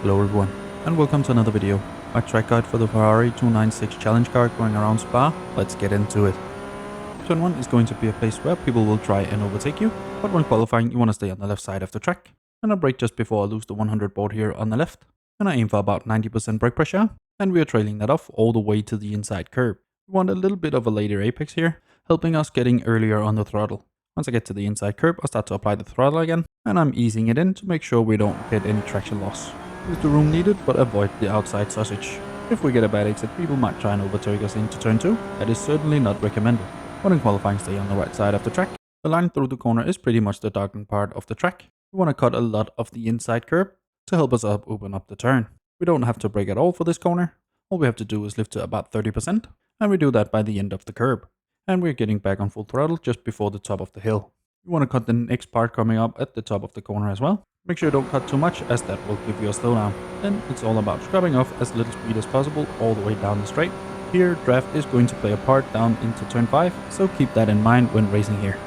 Hello everyone, and welcome to another video. My track guide for the Ferrari 296 challenge car going around Spa. Let's get into it. Turn 1 is going to be a place where people will try and overtake you, but when qualifying you want to stay on the left side of the track. And I brake just before I lose the 100 board here on the left, and I aim for about 90% brake pressure, and we are trailing that off all the way to the inside curb. We want a little bit of a later apex here, helping us getting earlier on the throttle. Once I get to the inside curb, I start to apply the throttle again, and I'm easing it in to make sure we don't get any traction loss. Use the room needed, but avoid the outside sausage. If we get a bad exit, people might try and overtake us into turn 2. That is certainly not recommended. When in qualifying, stay on the right side of the track. The line through the corner is pretty much the darkened part of the track. We want to cut a lot of the inside curb to help us open up the turn. We don't have to brake at all for this corner. All we have to do is lift to about 30%, and we do that by the end of the curb. And we're getting back on full throttle just before the top of the hill. We want to cut the next part coming up at the top of the corner as well. Make sure you don't cut too much, as that will give you a slowdown. Then it's all about scrubbing off as little speed as possible all the way down the straight. Here, draft is going to play a part down into turn 5, so keep that in mind when racing here.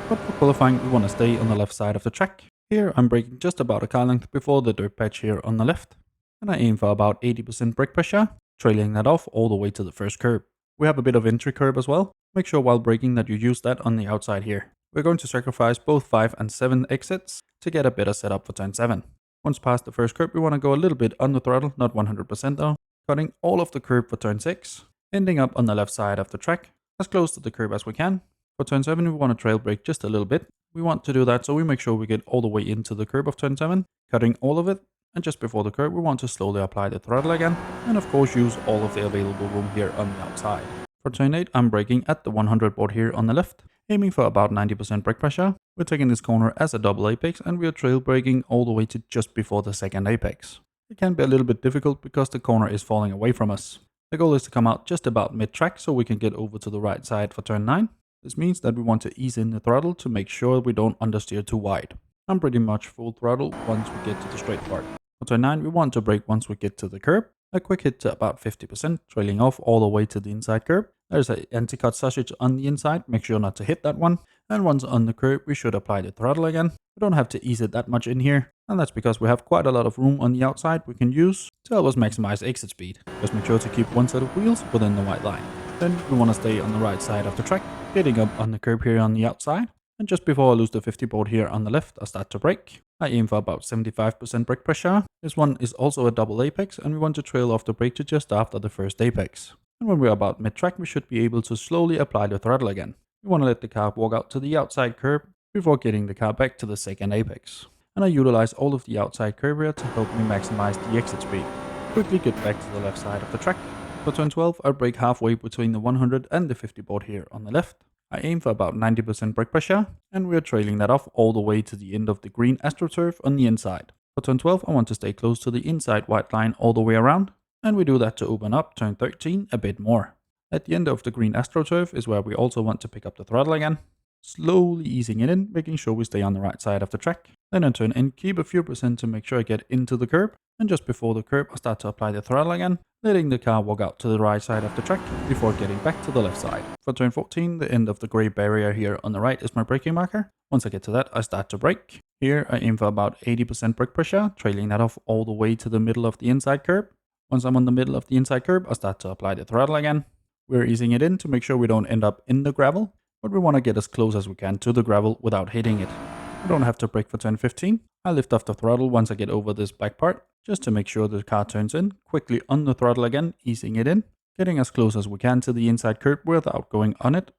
But for qualifying, we want to stay on the left side of the track. Here I'm braking just about a car length before the dirt patch here on the left. And I aim for about 80% brake pressure, trailing that off all the way to the first curb. We have a bit of entry curb as well. Make sure while braking that you use that on the outside here. We're going to sacrifice both 5 and 7 exits to get a better setup for turn 7. Once past the first curb, we want to go a little bit on the throttle, not 100% though, cutting all of the curb for turn 6, ending up on the left side of the track, as close to the curb as we can. For turn 7, we want to trail brake just a little bit. We want to do that so we make sure we get all the way into the curb of turn 7, cutting all of it, and just before the curb we want to slowly apply the throttle again, and of course use all of the available room here on the outside. For turn 8, I'm braking at the 100 board here on the left, aiming for about 90% brake pressure. We're taking this corner as a double apex, and we are trail braking all the way to just before the second apex. It can be a little bit difficult because the corner is falling away from us. The goal is to come out just about mid-track so we can get over to the right side for turn 9. This means that we want to ease in the throttle to make sure we don't understeer too wide. I'm pretty much full throttle once we get to the straight part. For turn 9, we want to brake once we get to the curb. A quick hit to about 50%, trailing off all the way to the inside curb. There's an anti-cut sausage on the inside, make sure not to hit that one. And once on the curb, we should apply the throttle again. We don't have to ease it that much in here, and that's because we have quite a lot of room on the outside we can use to help us maximize exit speed. Just make sure to keep one set of wheels within the white line. Then we want to stay on the right side of the track, getting up on the curb here on the outside. And just before I lose the 50 board here on the left, I start to brake. I aim for about 75% brake pressure. This one is also a double apex, and we want to trail off the brake to just after the first apex. And when we're about mid-track, we should be able to slowly apply the throttle again. We want to let the car walk out to the outside curb before getting the car back to the second apex. And I utilize all of the outside curb here to help me maximize the exit speed. Quickly get back to the left side of the track. For turn 12, I brake halfway between the 100 and the 50 board here on the left. I aim for about 90% brake pressure, and we are trailing that off all the way to the end of the green AstroTurf on the inside. For turn 12, I want to stay close to the inside white line all the way around, and we do that to open up turn 13 a bit more. At the end of the green AstroTurf is where we also want to pick up the throttle again, slowly easing it in, making sure we stay on the right side of the track. Then I turn in, keep a few percent to make sure I get into the curb, and just before the curb I start to apply the throttle again, letting the car walk out to the right side of the track before getting back to the left side. For turn 14, the end of the grey barrier here on the right is my braking marker. Once I get to that, I start to brake. Here I aim for about 80% brake pressure, trailing that off all the way to the middle of the inside curb. Once I'm on the middle of the inside curb, I start to apply the throttle again. We're easing it in to make sure we don't end up in the gravel, but we want to get as close as we can to the gravel without hitting it. We don't have to brake for turn 15. I lift off the throttle once I get over this black part, just to make sure the car turns in, quickly on the throttle again, easing it in, getting as close as we can to the inside curb without going on it,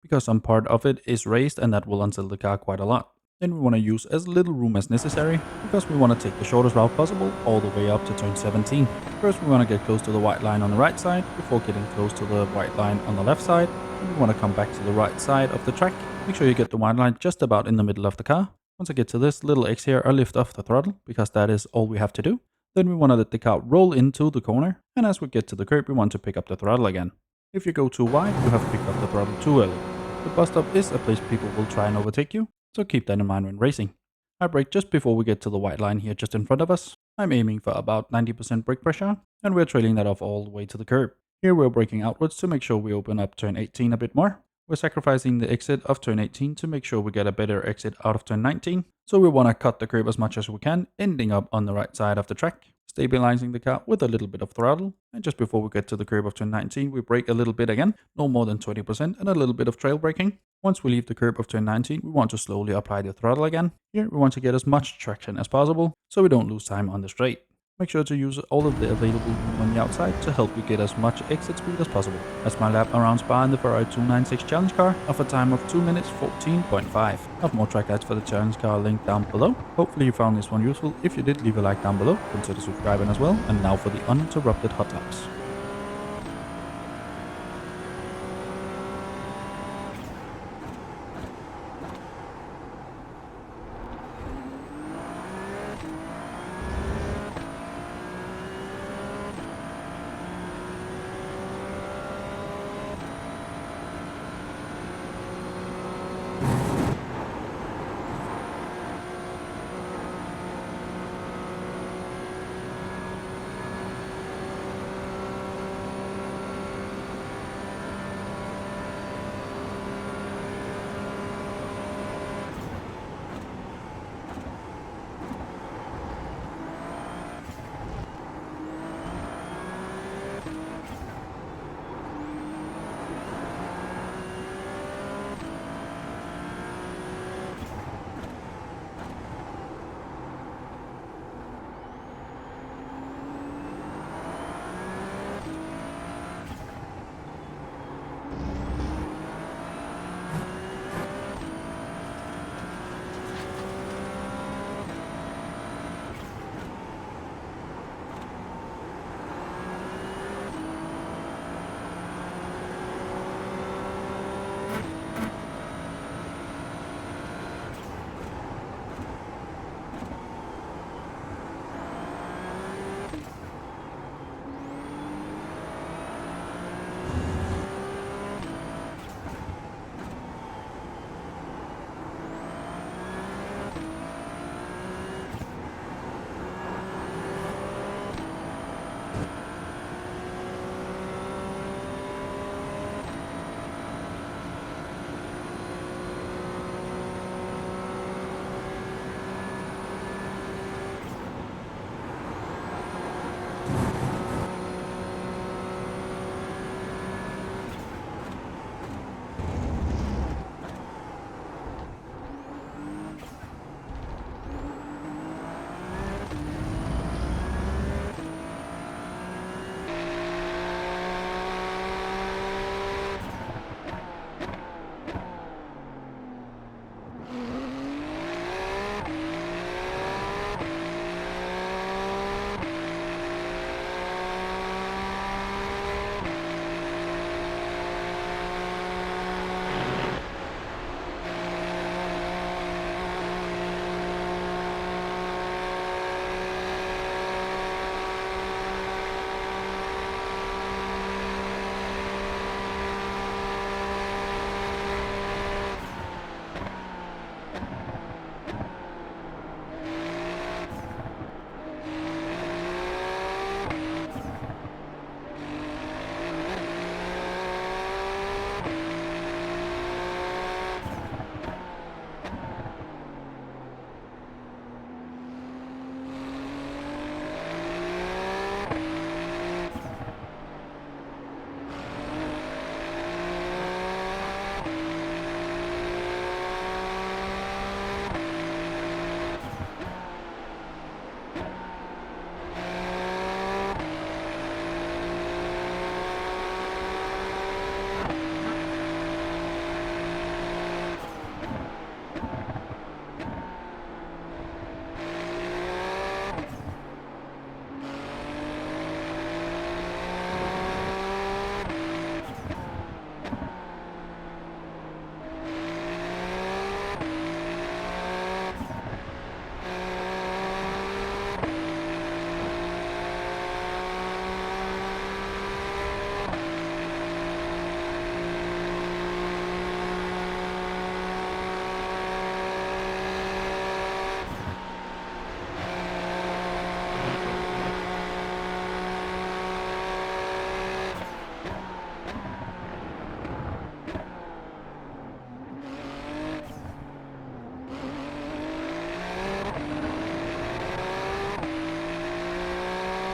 because some part of it is raised and that will unsettle the car quite a lot. Then we want to use as little room as necessary, because we want to take the shortest route possible all the way up to turn 17. First we want to get close to the white line on the right side, before getting close to the white line on the left side. And we want to come back to the right side of the track. Make sure you get the white line just about in the middle of the car. Once I get to this little X here, I lift off the throttle, because that is all we have to do. Then we want to let the car roll into the corner, and as we get to the curb we want to pick up the throttle again. If you go too wide, you have picked up the throttle too early. The bus stop is a place people will try and overtake you, so keep that in mind when racing. I brake just before we get to the white line here just in front of us. I'm aiming for about 90% brake pressure, and we're trailing that off all the way to the curb. Here we're braking outwards to make sure we open up turn 18 a bit more. We're sacrificing the exit of turn 18 to make sure we get a better exit out of turn 19. So we want to cut the curb as much as we can, ending up on the right side of the track. stabilizing the car with a little bit of throttle, and just before we get to the curb of turn 19, we brake a little bit again, no more than 20%, and a little bit of trail braking. Once we leave the curb of turn 19, we want to slowly apply the throttle again. Here we want to get as much traction as possible, so we don't lose time on the straight. Make sure to use all of the available room on the outside to help you get as much exit speed as possible. That's my lap around Spa in the Ferrari 296 challenge car of a time of 2 minutes 14.5. I have more track guides for the challenge car linked down below. Hopefully you found this one useful. If you did, leave a like down below, consider subscribing as well, and now for the uninterrupted hot laps.